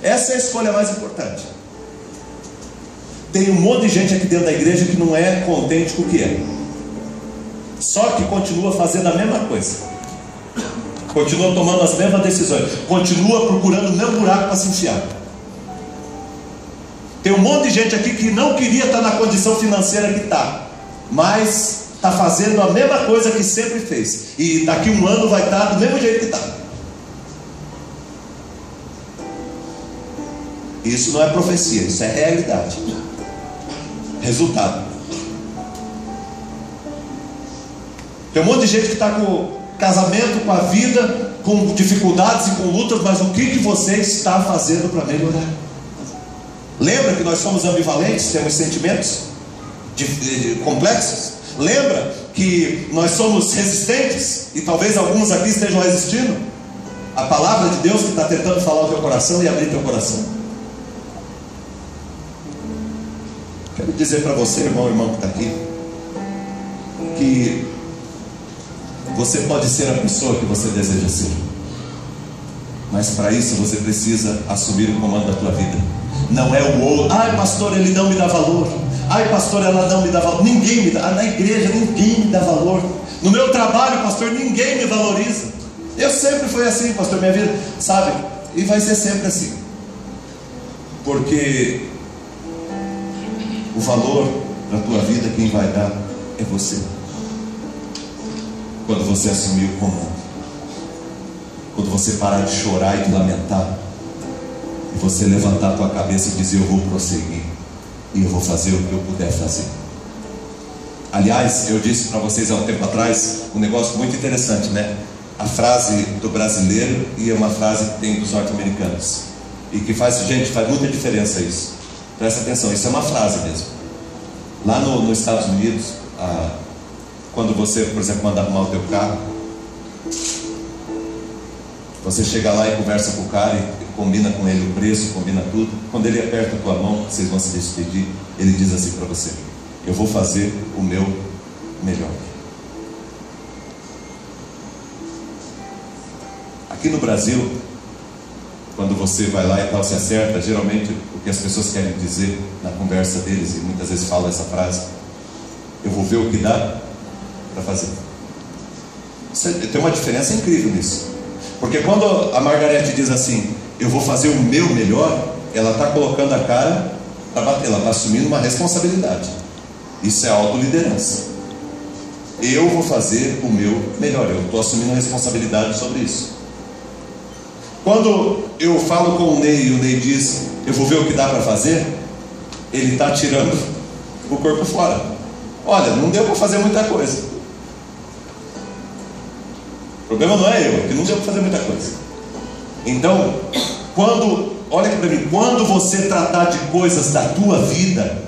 Essa é a escolha mais importante. Tem um monte de gente aqui dentro da igreja que não é contente com o que é, só que continua fazendo a mesma coisa, continua tomando as mesmas decisões, continua procurando o mesmo buraco para se enfiar. Tem um monte de gente aqui que não queria estar na condição financeira que está, mas está fazendo a mesma coisa que sempre fez, e daqui um ano vai estar do mesmo jeito que está. Isso não é profecia, isso é realidade, resultado. Tem um monte de gente que está com o casamento, com a vida, com dificuldades e com lutas, mas o que você está fazendo para melhorar? Lembra que nós somos ambivalentes, temos sentimentos complexos? Lembra que nós somos resistentes, e talvez alguns aqui estejam resistindo à palavra de Deus que está tentando falar ao teu coração e abrir teu coração? Quero dizer para você, irmão que está aqui, que você pode ser a pessoa que você deseja ser, mas para isso você precisa assumir o comando da tua vida. Não é o outro. Ai, pastor, ele não me dá valor. Ai, pastor, ela não me dá valor. Ninguém me dá. Na igreja ninguém me dá valor. No meu trabalho, pastor, ninguém me valoriza. Eu sempre fui assim, pastor, minha vida, sabe? E vai ser sempre assim, porque o valor da tua vida, quem vai dar é você. Quando você assumir o comando, quando você parar de chorar e de lamentar, e você levantar a tua cabeça e dizer: eu vou prosseguir, e eu vou fazer o que eu puder fazer. Aliás, eu disse para vocês há um tempo atrás um negócio muito interessante, né? A frase do brasileiro e uma frase que tem dos norte-americanos, e que faz muita diferença isso. Presta atenção, isso é uma frase mesmo. Lá nos Estados Unidos, quando você, por exemplo, manda arrumar o teu carro, você chega lá e conversa com o cara e combina com ele o preço, combina tudo. Quando ele aperta a tua mão, vocês vão se despedir, ele diz assim para você: eu vou fazer o meu melhor. Aqui no Brasil, quando você vai lá e tal, se acerta, geralmente o que as pessoas querem dizer na conversa deles, e muitas vezes falam essa frase: eu vou ver o que dá para fazer. Tem uma diferença incrível nisso, porque quando a Margarete diz assim: eu vou fazer o meu melhor, ela está colocando a cara para bater, ela está assumindo uma responsabilidade. Isso é autoliderança. Eu vou fazer o meu melhor, eu estou assumindo a responsabilidade sobre isso. Quando eu falo com o Ney e o Ney diz: eu vou ver o que dá para fazer, ele está tirando o corpo fora. Olha, não deu para fazer muita coisa. O problema não é eu, que não deu para fazer muita coisa. Então, olha aqui para mim, quando você tratar de coisas da tua vida,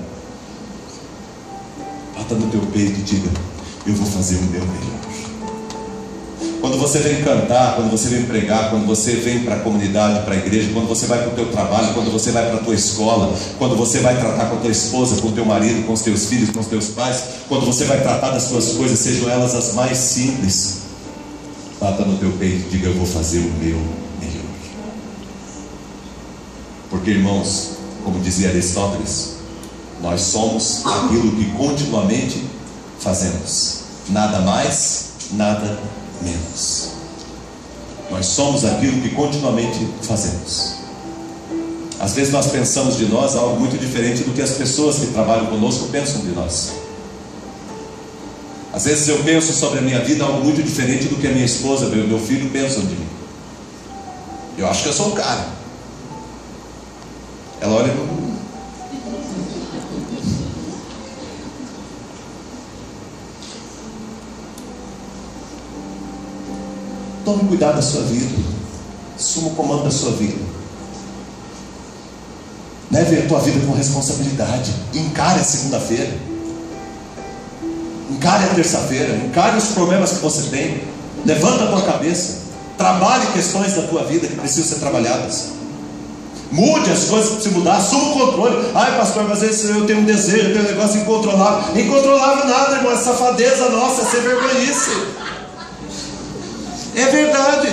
bata no teu peito e diga: eu vou fazer o meu melhor. Quando você vem cantar, quando você vem pregar, quando você vem para a comunidade, para a igreja, quando você vai para o teu trabalho, quando você vai para a tua escola, quando você vai tratar com a tua esposa, com o teu marido, com os teus filhos, com os teus pais, quando você vai tratar das tuas coisas, sejam elas as mais simples, bata no teu peito e diga: eu vou fazer o meu melhor. Porque, irmãos, como dizia Aristóteles, nós somos aquilo que continuamente fazemos, nada mais, nada menos. Nós somos aquilo que continuamente fazemos. Às vezes nós pensamos de nós algo muito diferente do que as pessoas que trabalham conosco pensam de nós. Às vezes eu penso sobre a minha vida algo muito diferente do que a minha esposa, meu filho pensam de mim. Eu acho que eu sou um cara. Ela olha para mim. Tome cuidado da sua vida. Assuma o comando da sua vida. Leve a tua vida com responsabilidade. Encare a segunda-feira. Encare a terça-feira. Encare os problemas que você tem. Levanta a tua cabeça. Trabalhe questões da tua vida que precisam ser trabalhadas. Mude as coisas para se mudar. Assuma o controle. Ai, pastor, mas eu tenho um desejo, eu tenho um negócio incontrolável. Incontrolável nada, irmão. É safadeza nossa, é ser vergonhice. É verdade.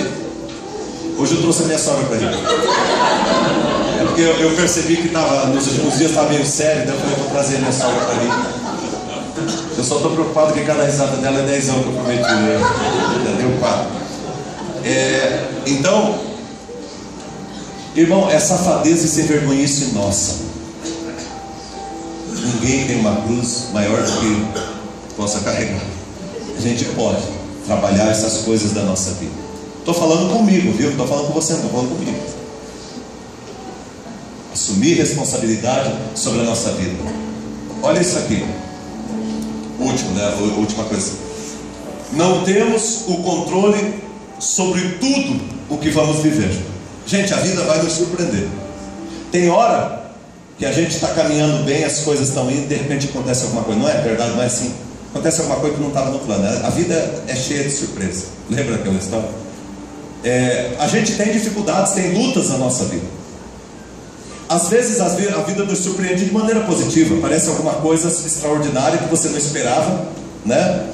Hoje eu trouxe a minha sogra para ele. É porque eu percebi que nos últimos dias estava meio sério, então eu falei, vou trazer a minha sogra para ali. Eu só estou preocupado que cada risada dela é 10 anos que eu prometi. Já deu 4. Então, irmão, é safadeza e sem vergonhice nossa. Ninguém tem uma cruz maior do que possa carregar. A gente pode trabalhar essas coisas da nossa vida. Estou falando comigo, viu? Não estou falando com você, não estou falando comigo. Assumir responsabilidade sobre a nossa vida. Olha isso aqui. Último, né? A última coisa. Não temos o controle sobre tudo o que vamos viver. Gente, a vida vai nos surpreender. Tem hora que a gente está caminhando bem, as coisas estão indo, de repente acontece alguma coisa. Não é verdade? Não é assim? Acontece alguma coisa que não estava no plano. A vida é cheia de surpresa. Lembra daquela história? A gente tem dificuldades, tem lutas na nossa vida. Às vezes a vida nos surpreende de maneira positiva. Parece alguma coisa extraordinária que você não esperava, né?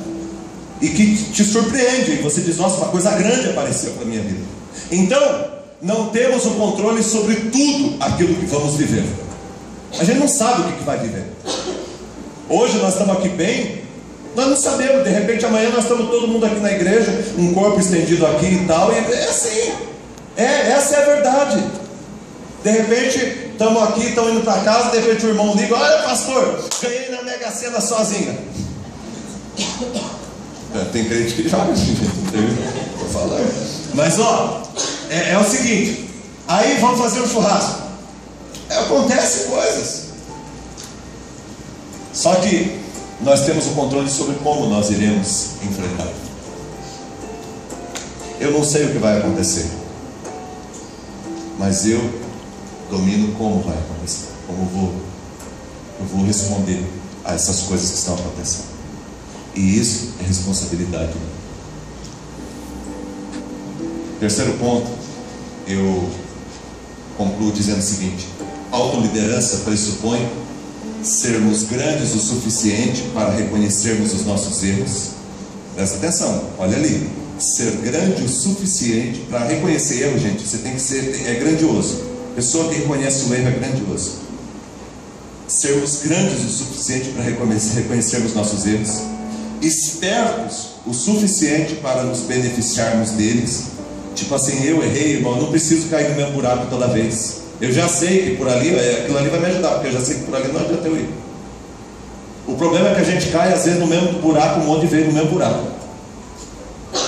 E que te surpreende. E você diz, nossa, uma coisa grande apareceu para a minha vida. Então, não temos o controle sobre tudo aquilo que vamos viver. A gente não sabe o que vai viver. Hoje nós estamos aqui bem, nós não sabemos. De repente amanhã nós estamos todo mundo aqui na igreja, um corpo estendido aqui e tal. E é assim. Essa é a verdade. De repente estamos aqui, estamos indo para casa. De repente o irmão liga, olha pastor, ganhei na Mega Sena sozinha. Tem crente que joga, estou falando. Mas é o seguinte, aí vamos fazer um churrasco. Acontecem coisas. Só que nós temos o controle sobre como nós iremos enfrentar. Eu não sei o que vai acontecer, mas eu domino como vai acontecer, como eu vou responder a essas coisas que estão acontecendo. E isso é responsabilidade. Terceiro ponto, eu concluo dizendo o seguinte: autoliderança pressupõe sermos grandes o suficiente para reconhecermos os nossos erros. Presta atenção, olha ali. Ser grande o suficiente para reconhecer erro, gente, você tem que ser, é grandioso. A pessoa que reconhece o erro é grandioso. Sermos grandes o suficiente para reconhecermos nossos erros. Espertos o suficiente para nos beneficiarmos deles. Tipo assim, eu errei, irmão, não preciso cair no mesmo buraco toda vez. Eu já sei que por ali, aquilo ali vai me ajudar, porque eu já sei que por ali não adianta eu ir. O problema é que a gente cai às vezes no mesmo buraco, um monte de vezes no mesmo buraco.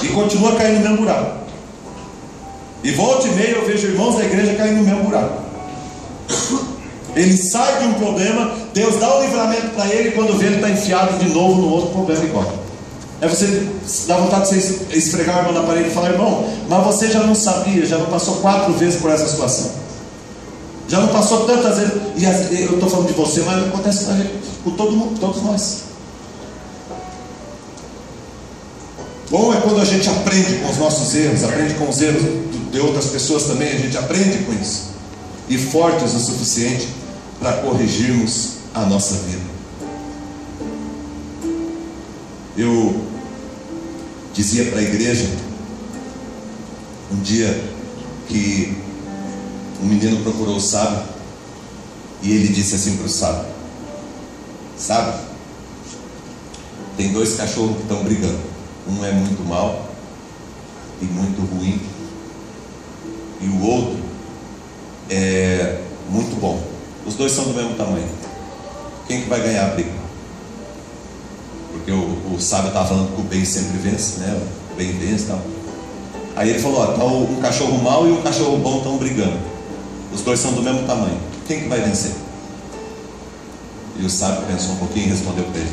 E continua caindo no mesmo buraco. E volta e meia eu vejo irmãos da igreja caindo no mesmo buraco. Ele sai de um problema, Deus dá o livramento para ele, e quando vê ele está enfiado de novo no outro problema igual. Aí você dá vontade de você esfregar a mão na parede e falar, irmão, mas você já não sabia, já não passou 4 vezes por essa situação. Já não passou tantas vezes, e eu estou falando de você, mas acontece com todo mundo, todos nós. Bom é quando a gente aprende com os nossos erros, aprende com os erros de outras pessoas também, a gente aprende com isso. E fortes o suficiente para corrigirmos a nossa vida. Eu dizia para a igreja um dia que um menino procurou o sábio e ele disse assim para o sábio: sábio, tem 2 cachorros que estão brigando. Um é muito mau e muito ruim, e o outro é muito bom. Os 2 são do mesmo tamanho. Quem que vai ganhar a briga? Porque o sábio estava falando que o bem sempre vence, né? O bem vence e tal. Aí ele falou, tá um cachorro mau e um cachorro bom estão brigando. Os 2 são do mesmo tamanho. Quem que vai vencer? E o sábio pensou um pouquinho e respondeu para ele: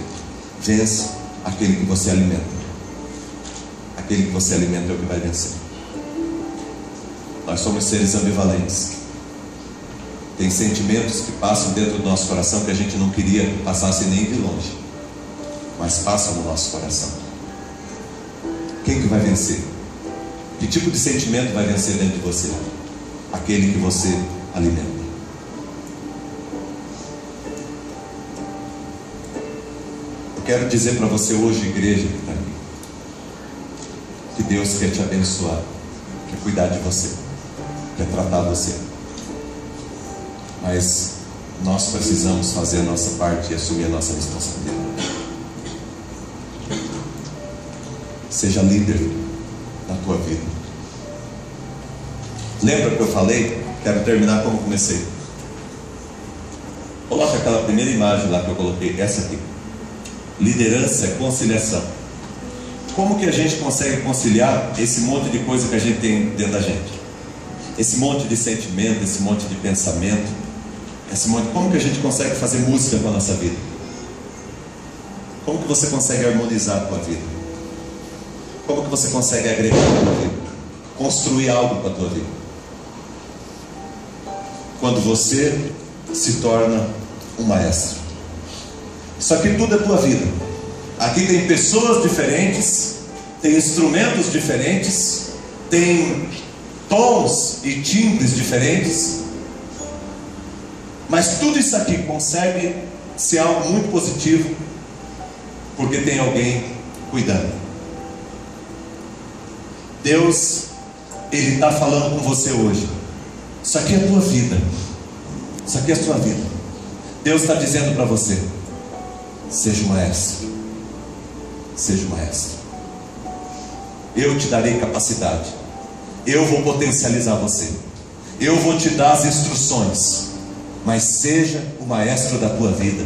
vence aquele que você alimenta. Aquele que você alimenta é o que vai vencer. Nós somos seres ambivalentes. Tem sentimentos que passam dentro do nosso coração que a gente não queria que passasse nem de longe, mas passam no nosso coração. Quem que vai vencer? Que tipo de sentimento vai vencer dentro de você? Aquele que você alimenta. Eu quero dizer para você hoje, igreja que está aqui, que Deus quer te abençoar, quer cuidar de você, quer tratar você. Mas nós precisamos fazer a nossa parte e assumir a nossa responsabilidade. Seja líder da tua vida. Lembra que eu falei? Quero terminar como comecei. Coloca aquela primeira imagem lá que eu coloquei, essa aqui. Liderança é conciliação. Como que a gente consegue conciliar esse monte de coisa que a gente tem dentro da gente? Esse monte de sentimento, esse monte de pensamento, como que a gente consegue fazer música com a nossa vida? Como que você consegue harmonizar a tua vida? Como que você consegue agregar a tua vida? Construir algo com a tua vida? Quando você se torna um maestro. Isso aqui tudo é tua vida. Aqui tem pessoas diferentes, tem instrumentos diferentes, tem tons e timbres diferentes, mas tudo isso aqui consegue ser algo muito positivo, porque tem alguém cuidando. Deus, Ele está falando com você hoje. Isso aqui é a tua vida. Isso aqui é a tua vida. Deus está dizendo para você: seja um maestro. Seja um maestro. Eu te darei capacidade. Eu vou potencializar você. Eu vou te dar as instruções. Mas seja o maestro da tua vida.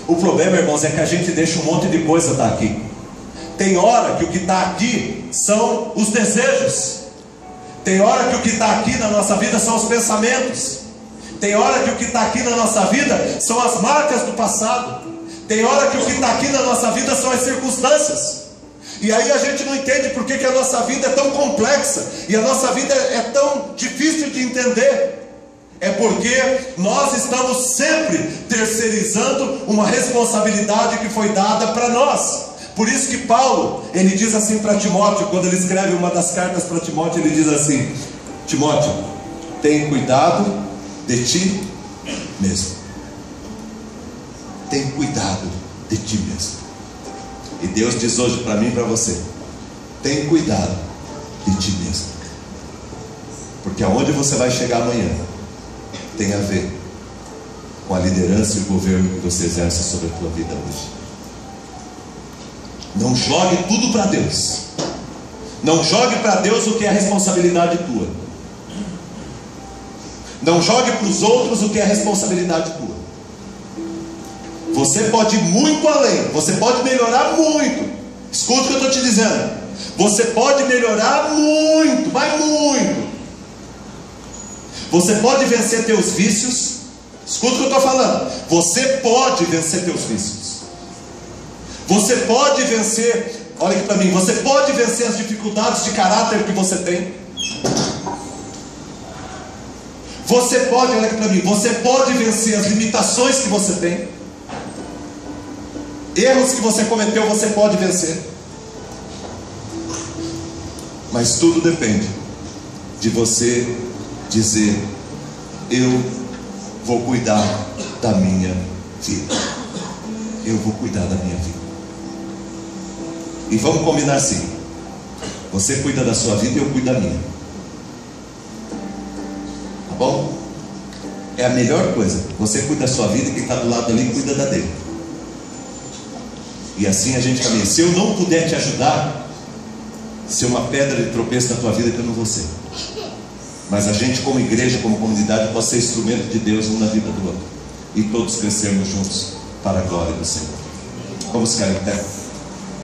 O problema, irmãos, é que a gente deixa um monte de coisa estar aqui. Tem hora que o que está aqui são os desejos. Tem hora que o que está aqui na nossa vida são os pensamentos. Tem hora que o que está aqui na nossa vida são as marcas do passado. Tem hora que o que está aqui na nossa vida são as circunstâncias. E aí a gente não entende por que a nossa vida é tão complexa e a nossa vida é tão difícil de entender. É porque nós estamos sempre terceirizando uma responsabilidade que foi dada para nós. Por isso que Paulo, ele diz assim para Timóteo, quando ele escreve uma das cartas para Timóteo, ele diz assim: Timóteo, tem cuidado de ti mesmo. Tem cuidado de ti mesmo. E Deus diz hoje para mim e para você: tem cuidado de ti mesmo. Porque aonde você vai chegar amanhã tem a ver com a liderança e o governo que você exerce sobre a tua vida hoje. Não jogue tudo para Deus. Não jogue para Deus o que é responsabilidade tua. Não jogue para os outros o que é responsabilidade tua. Você pode ir muito além. Você pode melhorar muito. Escuta o que eu estou te dizendo. Você pode melhorar muito, mas muito. Você pode vencer teus vícios. Escuta o que eu estou falando. Você pode vencer teus vícios. Você pode vencer, olha aqui para mim, você pode vencer as dificuldades de caráter que você tem. Você pode, olha aqui para mim, você pode vencer as limitações que você tem. Erros que você cometeu, você pode vencer. Mas tudo depende de você dizer: eu vou cuidar da minha vida. Eu vou cuidar da minha vida. E vamos combinar assim: você cuida da sua vida e eu cuido da minha. Tá bom? É a melhor coisa. Você cuida da sua vida e quem está do lado ali cuida da dele. E assim a gente caminha. Se eu não puder te ajudar, ser uma pedra de tropeço na tua vida, que eu não vou ser. Mas a gente, como igreja, como comunidade, pode ser instrumento de Deus um na vida do outro. E todos crescermos juntos para a glória do Senhor. Vamos ficar em pé.